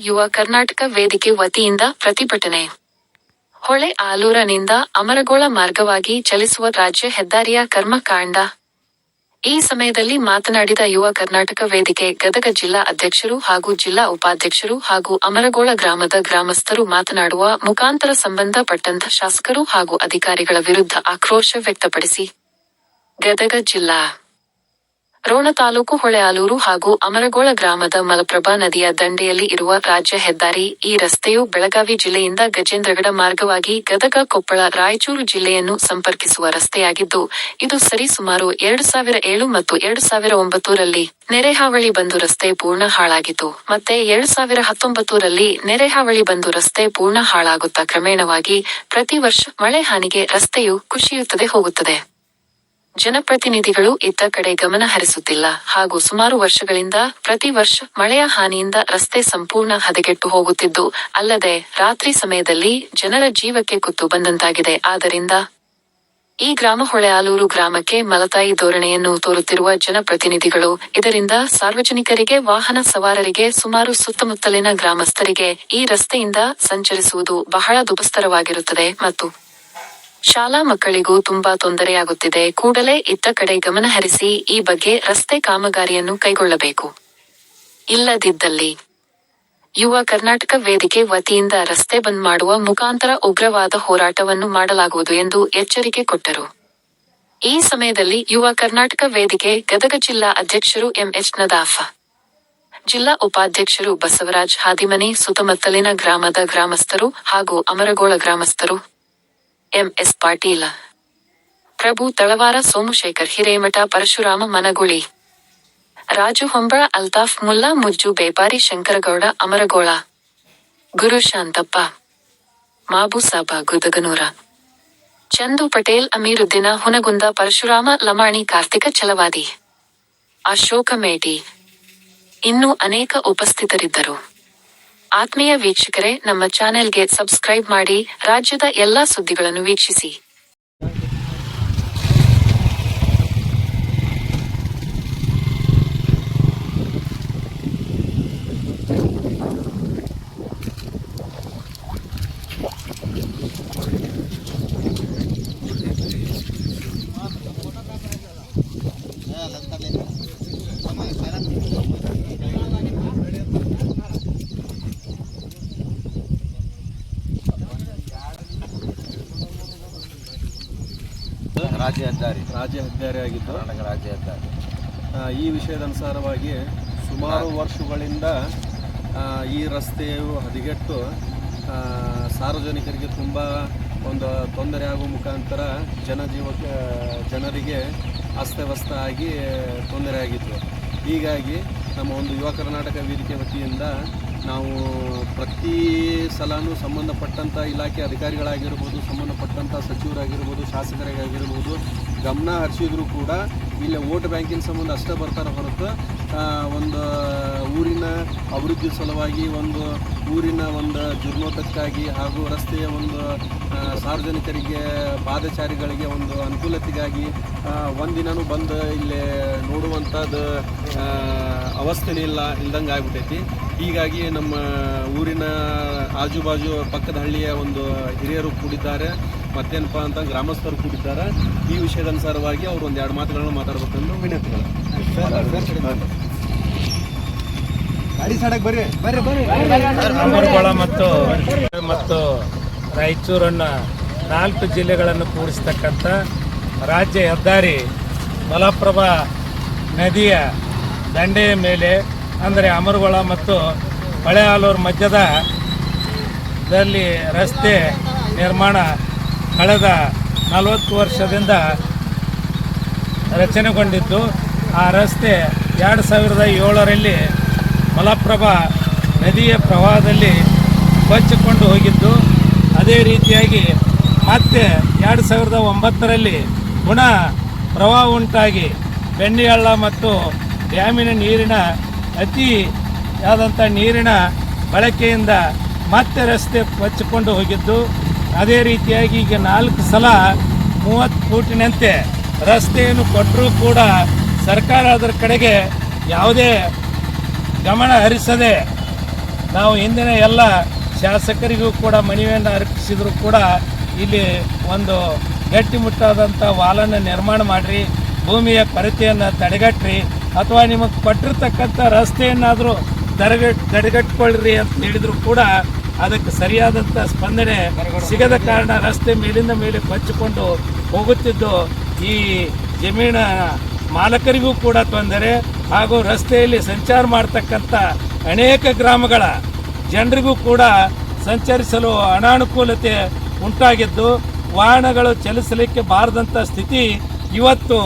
ಯುವ ಕರ್ನಾಟಕ ವೇದಿಕೆ ವತಿಯಿಂದ ಪ್ರತಿಭಟನೆ. ಹೊಳೆ ಆಲೂರನಿಂದ ಅಮರಗೋಳ ಮಾರ್ಗವಾಗಿ ಚಲಿಸುವ ರಾಜ್ಯ ಹೆದ್ದಾರಿಯ ಕರ್ಮಕಾಂಡ. ಈ ಸಮಯದಲ್ಲಿ ಮಾತನಾಡಿದ ಯುವ ಕರ್ನಾಟಕ ವೇದಿಕೆ ಗದಗ ಜಿಲ್ಲಾ ಅಧ್ಯಕ್ಷರು ಹಾಗೂ ಜಿಲ್ಲಾ ಉಪಾಧ್ಯಕ್ಷರು ಹಾಗೂ ಅಮರಗೋಳ ಗ್ರಾಮದ ಗ್ರಾಮಸ್ಥರು ಮಾತನಾಡುವ ಮುಖಾಂತರ ಸಂಬಂಧಪಟ್ಟಂತ ಶಾಸಕರು ಹಾಗೂ ಅಧಿಕಾರಿಗಳ ವಿರುದ್ಧ ಆಕ್ರೋಶ ವ್ಯಕ್ತಪಡಿಸಿ, ಗದಗ ಜಿಲ್ಲಾ ರೋಣ ತಾಲೂಕು ಹೊಳೆಆಲೂರು ಹಾಗೂ ಅಮರಗೋಳ ಗ್ರಾಮದ ಮಲಪ್ರಭಾ ನದಿಯ ದಂಡೆಯಲ್ಲಿ ಇರುವ ರಾಜ್ಯ ಹೆದ್ದಾರಿ. ಈ ರಸ್ತೆಯು ಬೆಳಗಾವಿ ಜಿಲ್ಲೆಯಿಂದ ಗಜೇಂದ್ರಗಡ ಮಾರ್ಗವಾಗಿ ಗದಗ, ಕೊಪ್ಪಳ, ರಾಯಚೂರು ಜಿಲ್ಲೆಯನ್ನು ಸಂಪರ್ಕಿಸುವ ರಸ್ತೆಯಾಗಿದ್ದು, ಇದು ಸರಿಸುಮಾರು 2007 ಮತ್ತು 2009ರಲ್ಲಿ ನೆರೆಹಾವಳಿ ಬಂದು ರಸ್ತೆ ಪೂರ್ಣ ಹಾಳಾಗಿತ್ತು. ಮತ್ತೆ 2019ರಲ್ಲಿ ನೆರೆಹಾವಳಿ ಬಂದು ರಸ್ತೆ ಪೂರ್ಣ ಹಾಳಾಗುತ್ತಾ ಕ್ರಮೇಣವಾಗಿ ಪ್ರತಿ ವರ್ಷ ಮಳೆ ಹಾನಿಗೆ ರಸ್ತೆಯು ಕುಸಿಯುತ್ತದೆ ಹೋಗುತ್ತದೆ. ಜನಪ್ರತಿನಿಧಿಗಳು ಇತ್ತ ಕಡೆ ಗಮನ ಹರಿಸುತ್ತಿಲ್ಲ ಹಾಗೂ ಸುಮಾರು ವರ್ಷಗಳಿಂದ ಪ್ರತಿ ವರ್ಷ ಮಳೆಯ ಹಾನಿಯಿಂದ ರಸ್ತೆ ಸಂಪೂರ್ಣ ಹದಗೆಟ್ಟು ಹೋಗುತ್ತಿದ್ದು, ಅಲ್ಲದೆ ರಾತ್ರಿ ಸಮಯದಲ್ಲಿ ಜನರ ಜೀವಕ್ಕೆ ಕುತ್ತು ಬಂದಂತಾಗಿದೆ. ಆದ್ದರಿಂದ ಈ ಗ್ರಾಮ ಹೊಳೆಆಲೂರು ಗ್ರಾಮಕ್ಕೆ ಮಲತಾಯಿ ಧೋರಣೆಯನ್ನು ತೋರುತ್ತಿರುವ ಜನಪ್ರತಿನಿಧಿಗಳು, ಇದರಿಂದ ಸಾರ್ವಜನಿಕರಿಗೆ, ವಾಹನ ಸವಾರರಿಗೆ, ಸುಮಾರು ಸುತ್ತಮುತ್ತಲಿನ ಗ್ರಾಮಸ್ಥರಿಗೆ ಈ ರಸ್ತೆಯಿಂದ ಸಂಚರಿಸುವುದು ಬಹಳ ದುಬಸ್ತರವಾಗಿರುತ್ತದೆ ಮತ್ತು ಶಾಲಾ ಮಕ್ಕಳಿಗೂ ತುಂಬಾ ತೊಂದರೆಯಾಗುತ್ತಿದೆ. ಕೂಡಲೇ ಇತ್ತ ಕಡೆ ಗಮನ ಹರಿಸಿ ಈ ಬಗ್ಗೆ ರಸ್ತೆ ಕಾಮಗಾರಿಯನ್ನು ಕೈಗೊಳ್ಳಬೇಕು. ಇಲ್ಲದಿದ್ದಲ್ಲಿ ಯುವ ಕರ್ನಾಟಕ ವೇದಿಕೆ ವತಿಯಿಂದ ರಸ್ತೆ ಬಂದ್ ಮಾಡುವ ಮುಖಾಂತರ ಉಗ್ರವಾದ ಹೋರಾಟವನ್ನು ಮಾಡಲಾಗುವುದು ಎಂದು ಎಚ್ಚರಿಕೆ ಕೊಟ್ಟರು. ಈ ಸಮಯದಲ್ಲಿ ಯುವ ಕರ್ನಾಟಕ ವೇದಿಕೆ ಗದಗ ಜಿಲ್ಲಾ ಅಧ್ಯಕ್ಷರು ಎಂ.ಎಚ್. ನದಾಫ, ಜಿಲ್ಲಾ ಉಪಾಧ್ಯಕ್ಷರು ಬಸವರಾಜ್ ಹಾದಿಮನಿ, ಸುತ್ತಮುತ್ತಲಿನ ಗ್ರಾಮದ ಗ್ರಾಮಸ್ಥರು ಹಾಗೂ ಅಮರಗೋಳ ಗ್ರಾಮಸ್ಥರು ಎಂ.ಎಸ್. ಪಾಟೀಲ, ಪ್ರಭು ತಳವಾರ, ಸೋಮಶೇಖರ್ ಹಿರೇಮಠ, ಪರಶುರಾಮ ಮನಗುಳಿ, ರಾಜು ಹೊಂಬಳ, ಅಲ್ತಾಫ್ ಮುಲ್ಲಾ, ಮುಜ್ಜು ಬೇಪಾರಿ, ಶಂಕರಗೌಡ ಅಮರಗೋಳ, ಗುರು ಶಾಂತಪ್ಪ, ಮಾಬುಸಾಬ ಗುದಗನೂರ, ಚಂದು ಪಟೇಲ್, ಅಮೀರುದ್ದೀನ ಹುನಗುಂದ, ಪರಶುರಾಮ ಲಮಾಣಿ, ಕಾರ್ತಿಕ ಛಲವಾದಿ, ಅಶೋಕ ಮೇಟಿ, ಇನ್ನೂ ಅನೇಕ ಉಪಸ್ಥಿತರಿದ್ದರು. ಆತ್ಮೀಯ ವೀಕ್ಷಕರೇ, ನಮ್ಮ ಚಾನೆಲ್ಗೆ ಸಬ್ಸ್ಕ್ರೈಬ್ ಮಾಡಿ, ರಾಜ್ಯದ ಎಲ್ಲಾ ಸುದ್ದಿಗಳನ್ನು ವೀಕ್ಷಿಸಿ. ರಾಜ್ಯ ಹೆದ್ದಾರಿ ಆಗಿದ್ದು ಕರ್ನಾಟಕ ರಾಜ್ಯ ಹೆದ್ದಾರಿ. ಈ ವಿಷಯದ ಅನುಸಾರವಾಗಿ ಸುಮಾರು ವರ್ಷಗಳಿಂದ ಈ ರಸ್ತೆಯು ಹದಗೆಟ್ಟು ಸಾರ್ವಜನಿಕರಿಗೆ ತುಂಬ ಒಂದು ತೊಂದರೆ ಆಗುವ ಮುಖಾಂತರ ಜನರಿಗೆ ಅಸ್ತವ್ಯಸ್ತ ಆಗಿ ತೊಂದರೆ ಆಗಿತ್ತು. ಹೀಗಾಗಿ ನಮ್ಮ ಒಂದು ಯುವ ಕರ್ನಾಟಕ ವೇದಿಕೆ ವತಿಯಿಂದ ನಾವು ಪ್ರತಿ ಸಲನೂ ಸಂಬಂಧಪಟ್ಟಂಥ ಇಲಾಖೆ ಅಧಿಕಾರಿಗಳಾಗಿರ್ಬೋದು, ಸಂಬಂಧಪಟ್ಟಂಥ ಸಚಿವರಾಗಿರ್ಬೋದು, ಶಾಸಕರಾಗಿರ್ಬೋದು ಗಮನ ಹರಿಸಿದ್ರು ಕೂಡ ಇಲ್ಲಿ ವೋಟ್ ಬ್ಯಾಂಕಿನ ಸಂಬಂಧ ಅಷ್ಟೇ ಬರ್ತಾರೆ ಹೊರತು ಒಂದು ಊರಿನ ಅಭಿವೃದ್ಧಿ ಸಲುವಾಗಿ, ಒಂದು ಊರಿನ ಒಂದು ಜೀರ್ಣೋದ್ಧಕ್ಕಾಗಿ ಹಾಗೂ ರಸ್ತೆಯ ಒಂದು ಸಾರ್ವಜನಿಕರಿಗೆ, ಪಾದಚಾರಿಗಳಿಗೆ ಒಂದು ಅನುಕೂಲತೆಗಾಗಿ ಒಂದಿನೂ ಬಂದು ಇಲ್ಲಿ ನೋಡುವಂಥದ್ದು ಅವಸ್ಥೆನೇ ಇಲ್ದಂಗೆ ಆಗ್ಬಿಟ್ಟೈತಿ. ಹೀಗಾಗಿ ನಮ್ಮ ಊರಿನ ಆಜುಬಾಜು ಪಕ್ಕದ ಹಳ್ಳಿಯ ಒಂದು ಹಿರಿಯರು ಕೂಡಿದ್ದಾರೆ, ಮತ್ತೇನಪ್ಪ ಅಂತ ಗ್ರಾಮಸ್ಥರು ಕೂಡಿದ್ದಾರೆ. ಈ ವಿಷಯದ ಅನುಸಾರವಾಗಿ ಅವರು ಒಂದು 2 ಮಾತುಗಳನ್ನು ಮಾತಾಡಬೇಕಂದು ವಿನಂತಿಗಳು. ಅಮರಗೋಳ ಮತ್ತು ರಾಯಚೂರನ್ನು 4 ಜಿಲ್ಲೆಗಳನ್ನು ಕೂಡಿಸ್ತಕ್ಕಂಥ ರಾಜ್ಯ ಹೆದ್ದಾರಿ ಮಲಪ್ರಭಾ ನದಿಯ ದಂಡೆಯ ಮೇಲೆ, ಅಂದರೆ ಅಮರಗೋಳ ಮತ್ತು ಹೊಳೆಆಲೂರು ಮಧ್ಯದಲ್ಲಿ ರಸ್ತೆ ನಿರ್ಮಾಣ ಕಳೆದ 40 ವರ್ಷದಿಂದ ರಚನೆಗೊಂಡಿದ್ದು, ಆ ರಸ್ತೆ 2007ರಲ್ಲಿ ಮಲಪ್ರಭಾ ನದಿಯ ಪ್ರವಾಹದಲ್ಲಿ ಕೊಚ್ಚಿಕೊಂಡು ಹೋಗಿದ್ದು, ಅದೇ ರೀತಿಯಾಗಿ ಮತ್ತೆ 2009ರಲ್ಲಿ ಪುನಃ ಪ್ರವಾಹ ಉಂಟಾಗಿ ಬೆಣ್ಣಿಹಳ್ಳ ಮತ್ತು ಡ್ಯಾಮಿನ ನೀರಿನ ಅತಿಯಾದಂಥ ನೀರಿನ ಬಳಕೆಯಿಂದ ಮತ್ತೆ ರಸ್ತೆ ಕೊಚ್ಚಿಕೊಂಡು ಹೋಗಿದ್ದು, ಅದೇ ರೀತಿಯಾಗಿ ಈಗ 4 ಸಲ 30 ಫೂಟಿನಂತೆ ರಸ್ತೆಯನ್ನು ಕೊಟ್ಟರೂ ಕೂಡ ಸರ್ಕಾರ ಅದರ ಕಡೆಗೆ ಯಾವುದೇ ಗಮನ ಹರಿಸದೆ ನಾವು ಹಿಂದಿನ ಎಲ್ಲ ಶಾಸಕರಿಗೂ ಕೂಡ ಮನವಿಯನ್ನು ಅರ್ಪಿಸಿದ್ರು ಕೂಡ ಇಲ್ಲಿ ಒಂದು ಗಟ್ಟಿಮುಟ್ಟಾದಂಥ ವಾಲನ್ನು ನಿರ್ಮಾಣ ಮಾಡಿರಿ, ಭೂಮಿಯ ಕೊರತೆಯನ್ನು ತಡೆಗಟ್ಟ್ರಿ, ಅಥವಾ ನಿಮಗೆ ಕೊಟ್ಟಿರ್ತಕ್ಕಂಥ ರಸ್ತೆಯನ್ನಾದರೂ ತಡೆಗಟ್ಕೊಳ್ಳ್ರಿ ಅಂತ ಹೇಳಿದ್ರು ಕೂಡ ಅದಕ್ಕೆ ಸರಿಯಾದಂಥ ಸ್ಪಂದನೆ ಸಿಗದ ಕಾರಣ ರಸ್ತೆ ಮೇಲಿಂದ ಮೇಲೆ ಕೊಚ್ಚಿಕೊಂಡು ಹೋಗುತ್ತಿದ್ದು ಈ ಜಮೀನ ಮಾಲಕರಿಗೂ ಕೂಡ ತೊಂದರೆ ಹಾಗೂ ರಸ್ತೆಯಲ್ಲಿ ಸಂಚಾರ ಮಾಡ್ತಕ್ಕಂಥ ಅನೇಕ ಗ್ರಾಮಗಳ ಜನರಿಗೂ ಕೂಡ ಸಂಚರಿಸಲು ಅನಾನುಕೂಲತೆ ಉಂಟಾಗಿದ್ದು ವಾಹನಗಳು ಚಲಿಸಲಿಕ್ಕೆ ಬಾರದಂಥ ಸ್ಥಿತಿ ಇವತ್ತು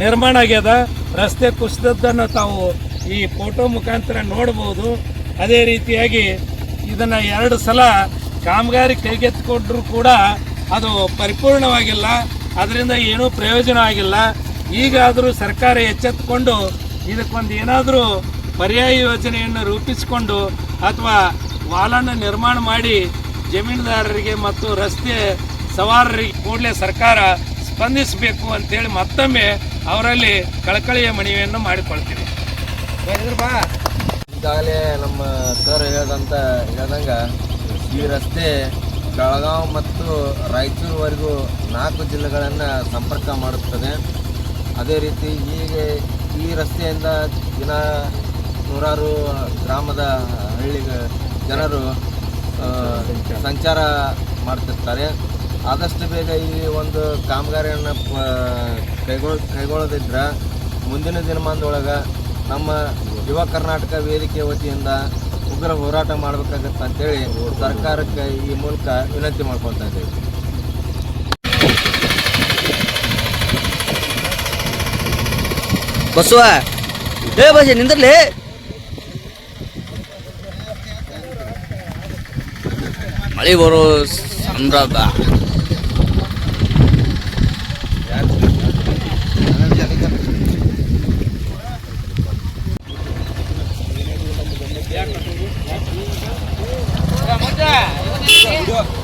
ನಿರ್ಮಾಣ ಆಗ್ಯದ. ರಸ್ತೆ ಕುಸಿದದ್ದನ್ನು ತಾವು ಈ ಫೋಟೋ ಮುಖಾಂತರ ನೋಡ್ಬೋದು. ಅದೇ ರೀತಿಯಾಗಿ ಇದನ್ನು 2 ಸಲ ಕಾಮಗಾರಿ ಕೈಗೆತ್ತಿಕೊಂಡ್ರೂ ಕೂಡ ಅದು ಪರಿಪೂರ್ಣವಾಗಿಲ್ಲ, ಅದರಿಂದ ಏನೂ ಪ್ರಯೋಜನ ಆಗಿಲ್ಲ. ಈಗಾದರೂ ಸರ್ಕಾರ ಎಚ್ಚೆತ್ತುಕೊಂಡು ಇದಕ್ಕೊಂದು ಏನಾದರೂ ಪರ್ಯಾಯ ಯೋಜನೆಯನ್ನು ರೂಪಿಸಿಕೊಂಡು ಅಥವಾ ವಾಲನ್ನು ನಿರ್ಮಾಣ ಮಾಡಿ ಜಮೀನುದಾರರಿಗೆ ಮತ್ತು ರಸ್ತೆ ಸವಾರರಿಗೆ ಕೂಡಲೇ ಸರ್ಕಾರ ಸ್ಪಂದಿಸಬೇಕು ಅಂತೇಳಿ ಮತ್ತೊಮ್ಮೆ ಅವರಲ್ಲಿ ಕಳಕಳಿಯ ಮನವಿಯನ್ನು ಮಾಡಿಕೊಳ್ತೀವಿ. ಈಗಾಗಲೇ ನಮ್ಮ ಸರ್ ಹೇಳ್ದಂಗೆ ಈ ರಸ್ತೆ ಬೆಳಗಾವಿ ಮತ್ತು ರಾಯಚೂರುವರೆಗೂ 4 ಜಿಲ್ಲೆಗಳನ್ನು ಸಂಪರ್ಕ ಮಾಡುತ್ತದೆ. ಅದೇ ರೀತಿ ಈ ರಸ್ತೆಯಿಂದ ದಿನ ನೂರಾರು ಗ್ರಾಮದ ಹಳ್ಳಿ ಜನರು ಸಂಚಾರ ಮಾಡ್ತಿರ್ತಾರೆ. ಆದಷ್ಟು ಬೇಗ ಈ ಒಂದು ಕಾಮಗಾರಿಯನ್ನು ಕೈಗೊಳ್ಳದಿದ್ರೆ ಮುಂದಿನ ದಿನಮಾನದೊಳಗೆ ನಮ್ಮ ಯುವ ಕರ್ನಾಟಕ ವೇದಿಕೆ ವತಿಯಿಂದ ಉಗ್ರ ಹೋರಾಟ ಮಾಡಬೇಕಾಗತ್ತೆ ಅಂತೇಳಿ ಸರ್ಕಾರಕ್ಕೆ ಈ ಮೂಲಕ ವಿನಂತಿ ಮಾಡ್ಕೊಳ್ತಾ ಇದ್ದೇವೆ. ಬಸವ ಬಸ್ ನಿಂದ್ರಲಿ. ಮಳೆ ಬರೋ ಸಂಭ್ರಮ.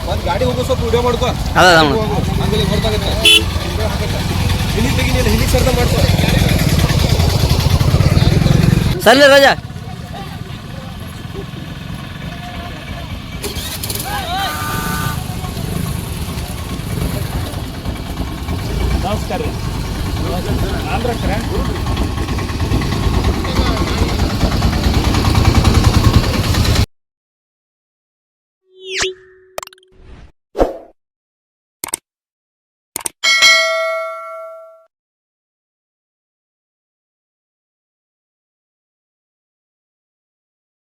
ಒಂದು ಗಾಡಿ ಹೋಗೋ ಸ್ವಲ್ಪ ವಿಡಿಯೋ ಮಾಡ್ಕೋ. ಸರಿ ರಾಜಾ.